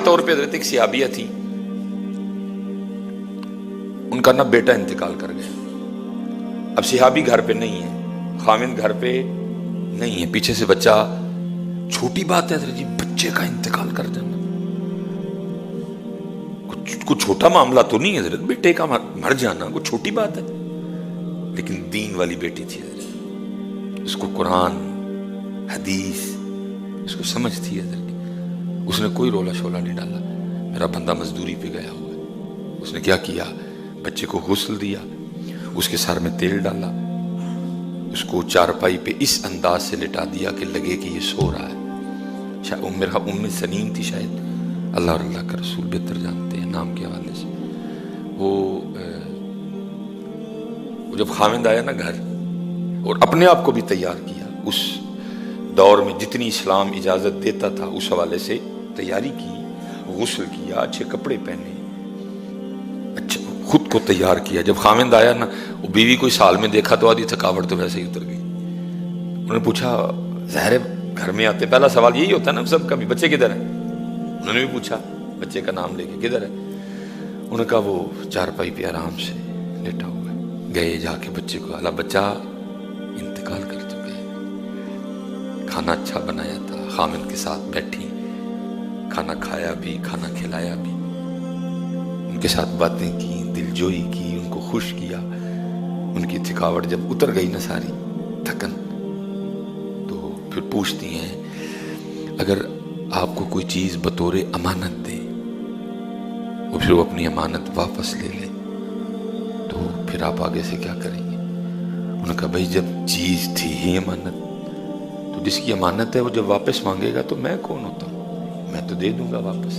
طور پہ حضرت ایک صحابیہ تھی، ان کا نا بیٹا انتقال کر گیا. اب صحابی گھر پہ نہیں ہے، خاوند گھر پہ نہیں ہے، پیچھے سے بچہ. چھوٹی بات ہے حضرت جی بچے کا انتقال کر جانا، کوئی چھوٹا معاملہ تو نہیں ہے حضرت، بیٹے کا مر جانا کوئی چھوٹی بات ہے. لیکن دین والی بیٹی تھی حضرت، اس کو قرآن حدیث اس کو سمجھ تھی حضرت. اس نے کوئی رولا شولا نہیں ڈالا. میرا بندہ مزدوری پہ گیا ہوا ہے، اس نے کیا کیا، بچے کو غسل دیا، اس کے سر میں تیل ڈالا، اس کو چارپائی پہ اس انداز سے لٹا دیا کہ لگے کہ یہ سو رہا ہے. میرا ام سنیم تھی شاید، اللہ اور اللہ کا رسول بہتر جانتے ہیں نام کے حوالے سے. وہ جب خاوند آیا نا گھر اور اپنے آپ کو بھی تیار کیا، اس دور میں جتنی اسلام اجازت دیتا تھا اس حوالے سے تیاری کی، غسل کیا، اچھے کپڑے پہنے، اچھا خود کو تیار کیا. جب خاوند آیا نا، وہ بیوی کو سال میں دیکھا تو آدھی تھکاوٹ تو ویسے ہی اتر گئی. انہوں نے پوچھا، ظاہر گھر میں آتے پہلا سوال یہی ہوتا ہے نا سب کا بھی، بچے کدھر ہیں؟ انہوں نے بھی پوچھا بچے کا نام لے کے، کدھر ہے؟ انہوں نے کہا وہ چارپائی پہ آرام سے لیٹا ہوا ہے. گئے جا کے بچے کو، اللہ بچہ انتقال کر چکے ہیں. کھانا اچھا بنایا تھا، خامد کے ساتھ بیٹھی، کھانا کھایا بھی، کھانا کھلایا بھی، ان کے ساتھ باتیں کی، دل جوئی کی، ان کو خوش کیا. ان کی تھکاوٹ جب اتر گئی نا ساری تھکن، تو پھر پوچھتی ہیں اگر آپ کو کوئی چیز بطور امانت دے اور پھر وہ اپنی امانت واپس لے لے تو پھر آپ آگے سے کیا کریں گے؟ انہوں نے کہا بھائی جب چیز تھی ہی امانت، تو جس کی امانت ہے وہ جب واپس مانگے گا تو میں کون ہوتا ہوں، میں تو دے دوں گا واپس.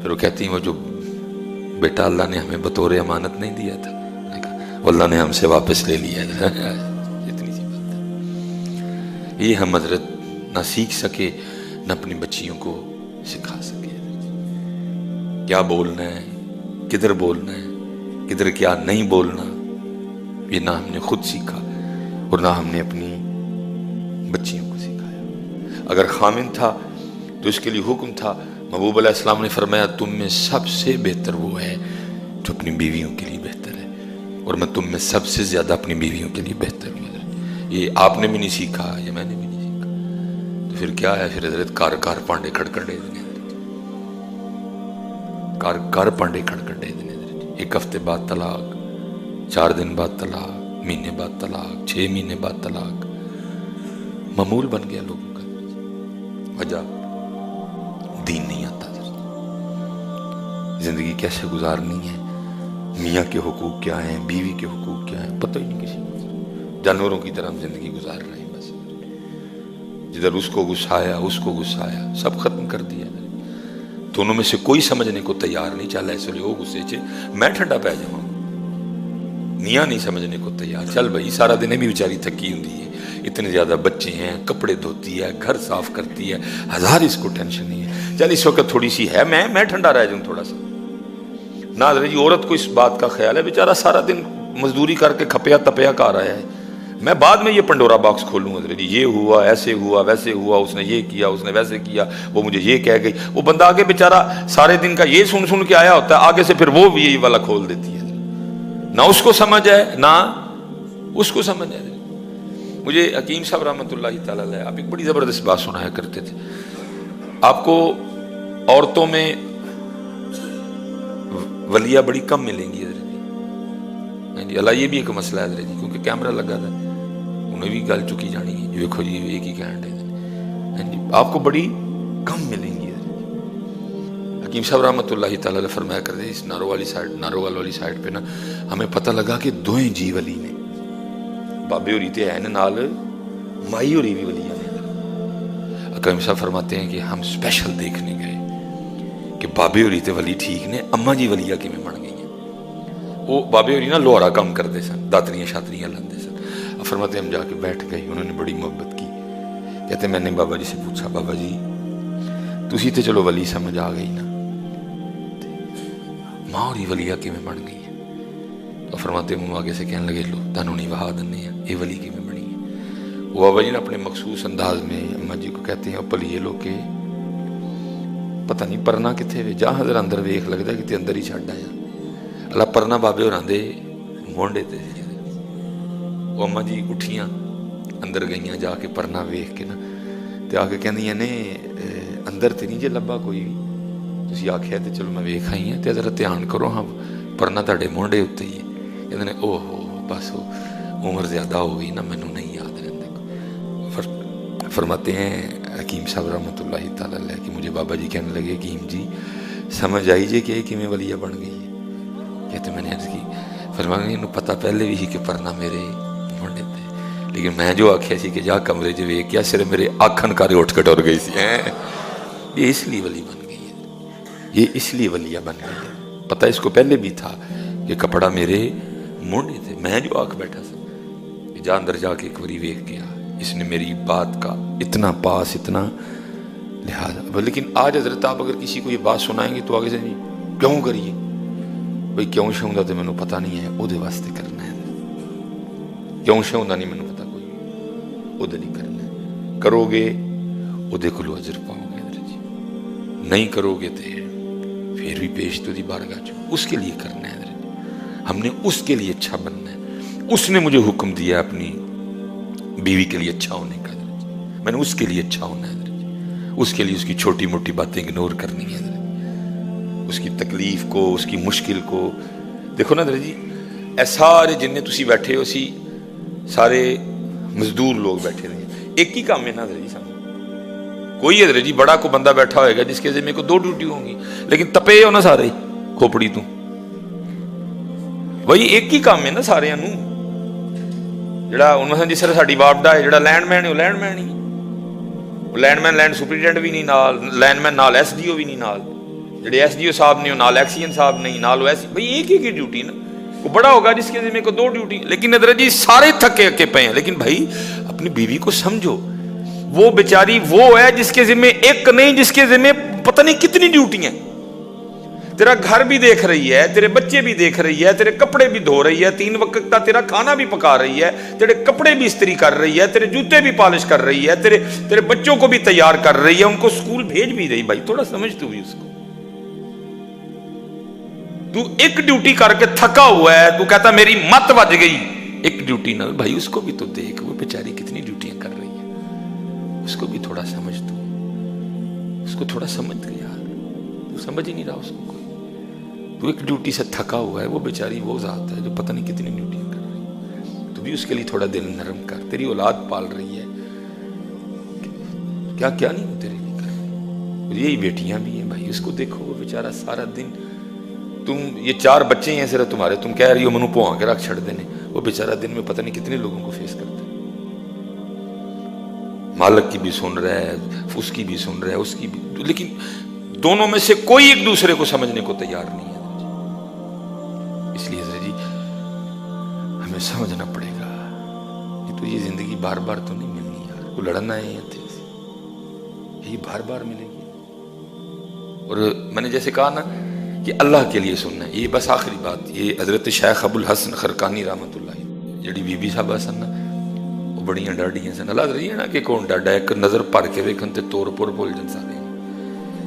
پھر وہ کہتی ہیں وہ جو بیٹا اللہ نے ہمیں بطور امانت نہیں دیا تھا، میں نے کہا وہ اللہ نے ہم سے واپس لے لیا ہے. اتنی سی بات ہے. یہ ہم حضرت نہ سیکھ سکے نہ اپنی بچیوں کو سکھا سکے. کیا بولنا ہے، کدھر بولنا ہے، کدھر کیا نہیں بولنا، یہ نہ ہم نے خود سیکھا اور نہ ہم نے اپنی بچیوں کو سکھایا. اگر خامن تھا تو اس کے لیے حکم تھا، محبوب علیہ السلام نے فرمایا تم میں سب سے بہتر وہ ہے جو اپنی بیویوں کے لیے بہتر ہے، اور میں تم میں سب سے زیادہ اپنی بیویوں کے لیے بہتر ہوں. یہ آپ نے بھی نہیں سیکھا، یہ میں نے بھی نہیں سیکھا، تو پھر کیا ہے؟ پھر حضرت کار کار پانڈے کھڑکڑے دینے، کار کار پانڈے کھڑکڑے دینے. ایک ہفتے بعد طلاق، 4 دن بعد طلاق، مہینے بعد طلاق، 6 مہینے بعد طلاق. معمول بن گیا لوگوں کا. وجہ دین نہیں آتا. زندگی کیسے گزارنی ہے، میاں کے حقوق کیا ہیں، بیوی کے حقوق کیا ہیں، پتہ ہی نہیں کسی کو. جانوروں کی طرح ہم زندگی گزار رہے ہیں بس. جدھر اس کو غصایا، اس کو غصایا، سب ختم کر دیا. دونوں میں سے کوئی سمجھنے کو تیار نہیں، چل ایسے لے وہ غصے چے میں ٹھنڈا پہ جاؤں. میاں نہیں سمجھنے کو تیار، چل بھائی سارا دن بھی بیچاری تھکی ہوتی ہے، اتنے زیادہ بچے ہیں، کپڑے دھوتی ہے، گھر صاف کرتی ہے، ہزار اس کو ٹینشن نہیں ہے، چل اس وقت تھوڑی سی ہے، میں ٹھنڈا رہ جاؤں تھوڑا سا. نہ حضرت جی عورت کو اس بات کا خیال ہے بیچارہ سارا دن مزدوری کر کے کھپیا تپیا کا رہا ہے، میں بعد میں یہ پنڈورا باکس کھولوں حضرت جی، یہ ہوا، ایسے ہوا، ویسے ہوا، اس نے یہ کیا، اس نے ویسے کیا، وہ مجھے یہ کہہ گئی. وہ بندہ آگے بیچارہ سارے دن کا یہ سن کے آیا ہوتا ہے، آگے سے پھر وہ بھی یہی والا کھول دیتی ہے. نہ اس کو سمجھ ہے نہ اس کو سمجھ ہے. مجھے حکیم صاحب رحمۃ اللہ تعالی علیہ آپ ایک بڑی زبردست بات سنایا کرتے تھے. آپ کو عورتوں میں ولیہ بڑی کم ملیں گی حضرت جی. اللہ یہ بھی ایک مسئلہ ہے حضرت جی، کیونکہ کیمرہ لگا تھا، انہیں بھی گل چکی جانی ہے، دیکھو جی ایک ہی کہنے جی، آپ کو بڑی کم ملیں گی. حکیم صاحب رحمۃ اللہ تعالی علیہ فرمایا کرتے اس ناروال والی سائڈ پہ نا ہمیں پتہ لگا کہ دوئیں جی ولی نے، بابے ہوری تے ہیں نال مائی ہوری بھی ولی نے. حکیم صاحب فرماتے ہیں کہ ہم اسپیشل دیکھنے گئے کہ بابے ہوری تے ولی ٹھیک نے، اماں جی ولیہ کی میں بن گئی ہیں. وہ بابے ہوری نا لوہارا کام کرتے سن، داتریاں شاتریاں لاندے سن. فرماتے ہم جا کے بیٹھ گئے، انہوں نے بڑی محبت کی. کہتے میں نے بابا جی سے پوچھا، بابا جی تسی تے چلو ولی سمجھ آ گئی نا، ماں ہوری ولیہ کی میں بن گئی ہے. تو فرماتے ہیں آگے سے کہنے لگے لو تانوں نہیں وہا دنے ہیں یہ ولی کی میں بنی ہے. وہ بابا جی نے اپنے مخصوص انداز میں اماں جی کو کہتے ہیں پلیے لو کہ پتہ نہیں پرنا کتنے وے، جا حضر اندر ویخ لگتا ہے کہ اندر ہی چھڈ آیا اللہ پرنا بابے ہوراں دے مونڈے تے وہ اما جی اٹھیاں اندر گئیاں جا کے پرنا ویخ کے نا تے آ کے کہندیاں نے اندر تے نہیں جے لبا کوئی بھی، تسی آکھیا تے چلو میں ویکھ آئی ہاں تے ذرا دھیان کرو ہاں پرنا تہاڈے مونڈے اتتے ہی ہے۔ کہندے نے او ہو بس وہ عمر زیادہ ہو گئی نا، مینوں نہیں یاد رہندے۔ فرماتے ہیں حکیم صاحب رحمۃ اللہ تعالیٰ علیہ کہ مجھے بابا جی کہنے لگے حکیم جی سمجھ آئی جے کہ کیویں ولیہ بن گئی ہے؟ کہتے میں نے عرض کی، فرمایا انہوں پتہ پہلے بھی ہی کہ پرنا میرے مونڈے تے، لیکن میں جو آکھیا سی کہ جا کمرے جو ویکھ کیا صرف میرے آکھن کارے اٹھ کے ٹر گئی سی، یہ اس لیے ولی بن گئی ہے، یہ اس لیے ولیہ بن گئی ہے۔ پتہ اس کو پہلے بھی تھا کہ کپڑا میرے مونڈے تھے، میں جو آکھ بیٹھا سا کہ جا اندر جا کے ایک وری ویکھ گیا، اس نے میری بات کا اتنا پاس اتنا لہٰذا۔ لیکن آج حضرت آپ اگر کسی کو یہ بات سنائیں گے تو آگے سے نہیں کیوں کریے بھئی کیوں شہوں دا تو مینوں پتہ نہیں ہے، او دے واسطے کرنا ہے، کیوں شہوں دا نہیں مینوں پتہ کوئی او دے نہیں کرنا ہے، کرو گے او دے کلو اجر پاؤ گے حضرت جی، نہیں کرو گے تے پھر بھی پیش تو دی بارگاہ چ اس کے لیے کرنا ہے حضرت جی، ہم نے اس کے لیے اچھا بننا ہے، اس نے مجھے حکم دیا اپنی بیوی کے لیے اچھا ہونے کا حضرت جی، میں نے اس کے لیے اچھا ہونا ہے حضرت جی، اس کے لیے اس کی چھوٹی موٹی باتیں اگنور کرنی ہے حضرت جی، اس کی تکلیف کو اس کی مشکل کو دیکھو نا حضرت جی، اے سارے جننے تسی بیٹھے ہو سی سارے مزدور لوگ بیٹھے رہے، ایک ہی کام ہے نا حضرت جی سامنے، کوئی حضرت جی بڑا کو بندہ بیٹھا ہوئے گا جس کے ذمہ کو 2 ڈیوٹی ہوں گی، لیکن تپے ہو نا سارے کھوپڑی تو وہی ایک ہی کام ہے نا سارے انو، جڑا انہوں جس طرح ساڈی وارڈا ہے جڑا لینڈ مین ہے وہ لینڈ مین ہی، وہ لینڈ مین لینڈ سپرنٹینڈنٹ بھی نہیں نال، لینڈ مین نال ایس ڈی او بھی نہیں نال، جڑے ایس ڈی او صاحب نہیں نال ایکسین صاحب نہیں نال وہ ایسی، بھئی ایک ہی کی ڈیوٹی نا، وہ بڑا ہوگا جس کے ذمہ کو 2 ڈیوٹی، لیکن حضرت جی سارے تھکے اکے پے ہیں، لیکن بھائی اپنی بیوی کو سمجھو، وہ بیچاری وہ ہے جس کے ذمہ ایک نہیں، جس کے ذمہ پتہ نہیں کتنی ڈیوٹی ہیں، تیرا گھر بھی دیکھ رہی ہے، تیرے بچے بھی دیکھ رہی ہے، تیرے کپڑے بھی دھو رہی ہے، 3 وقت کا تیرا کھانا بھی پکا رہی ہے، تیرے کپڑے بھی استری کر رہی ہے، تیرے جوتے بھی پالش کر رہی ہے، تیرے بچوں کو بھی تیار کر رہی ہے، ان کو سکول بھیج بھی رہی، بھائی تھوڑا سمجھ تو بھی اس کو، تو ایک ڈیوٹی کر کے تھکا ہوا ہے، تو کہتا میری مت بج گئی، ایک ڈیوٹی نہ، بھائی اس کو بھی تو دیکھ، وہ بیچاری کتنی ڈیوٹیاں کر رہی ہے، اس کو بھی تھوڑا سمجھ تو، اس کو تھوڑا سمجھ گیا، تو سمجھ ہی نہیں رہا اس کو کوئی، تو ایک ڈیوٹی سے تھکا ہوا ہے، وہ بیچاری وہ ذات ہے جو پتہ نہیں کتنی ڈیوٹیاں کر رہی ہے، تو بھی اس کے لیے تھوڑا دل نرم کر، تیری اولاد پال رہی ہے، کیا کیا نہیں تیرے لیے کر رہی، یہی بیٹیاں بھی ہیں بھائی، اس کو دیکھو وہ بیچارہ سارا دن، تم یہ 4 بچے ہیں صرف تمہارے، تم کہہ رہی ہو منو پوہاں کے رکھ چھڑ دینے، وہ بیچارہ دن میں پتہ نہیں کتنے لوگوں کو فیس کرتا ہے، مالک کی بھی سن رہا ہے، اس کی بھی سن رہا ہے، اس کی بھی، لیکن دونوں میں سے کوئی ایک دوسرے کو سمجھنے کو تیار نہیں ہے، اس لیے حضرت جی ہمیں سمجھنا پڑے گا، یہ تو یہ زندگی بار بار تو نہیں ملنی یار، کو لڑنا ہے یہ بار بار ملے گی، اور میں نے جیسے کہا نا کہ اللہ کے لیے سننا ہے، یہ بس آخری بات، یہ حضرت شیخ ابو الحسن خرقانی رحمۃ اللہ جڑی بی بی صاحبہ سن نا وہ بڑیاں ڈاڈیاں سن، اللہ رہی ہے نا کہ کون ڈاڈا ایک نظر پڑھ کے ویکھن تے طور پر بول جن سارے،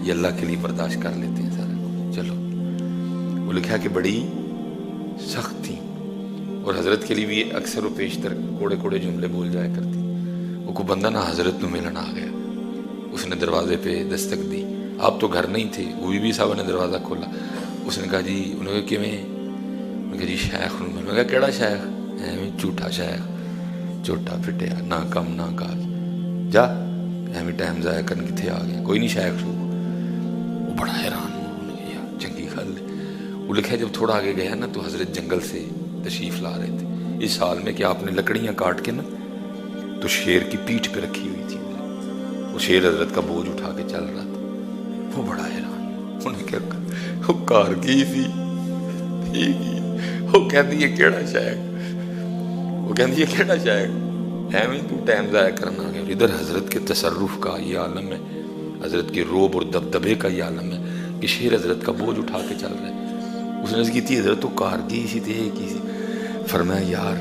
یہ اللہ کے لیے برداشت کر لیتے ہیں سارا کچھ، چلو وہ لکھا کہ بڑی سخت تھی، اور حضرت کے لیے بھی اکثر و پیشتر کوڑے کوڑے جملے بول جایا کرتی، وہ کوئی بندہ نہ حضرت نو ملن آ گیا، اس نے دروازے پہ دستک دی، آپ تو گھر نہیں تھے، وہ بی بی صاحبہ نے دروازہ کھولا، اس نے کہا جی، انہوں نے کہا کیویں، انہوں نے کہا جی شیخ نو، میں کہا کیڑا شیخ، ایویں جھوٹا شیخ، چھوٹا پھٹیا، نہ کم نہ کاج، جا ایویں ٹائم ضائع کرن کتھے آ گیا، کوئی نہیں شیخ شو، وہ بڑا حیران ہوا، یار چنگی گل ہے، وہ لکھا جب تھوڑا آگے گیا نا تو حضرت جنگل سے تشریف لا رہے تھے، اس حال میں کہ آپ نے لکڑیاں کاٹ کے نا تو شیر کی پیٹھ پہ رکھی ہوئی تھی، وہ شیر حضرت کا بوجھ اٹھا کے چل رہا تھا، وہ بڑا حیران، انہیں کیا وہ کار کی سی، وہ کہتی ہے کیڑا شیخ، وہ کہتی ہے کیڑا شیخ، ایویں تو ٹائم ضائع کرنا گیا، ادھر حضرت کے تصرف کا یہ عالم ہے، حضرت کے روب اور دبدبے کا یہ عالم ہے کہ شیر حضرت کا بوجھ اٹھا کے چل رہا ہے، اس نے کی تھی حضرت تو کار کی سی تھی، کی سی، فرمایا یار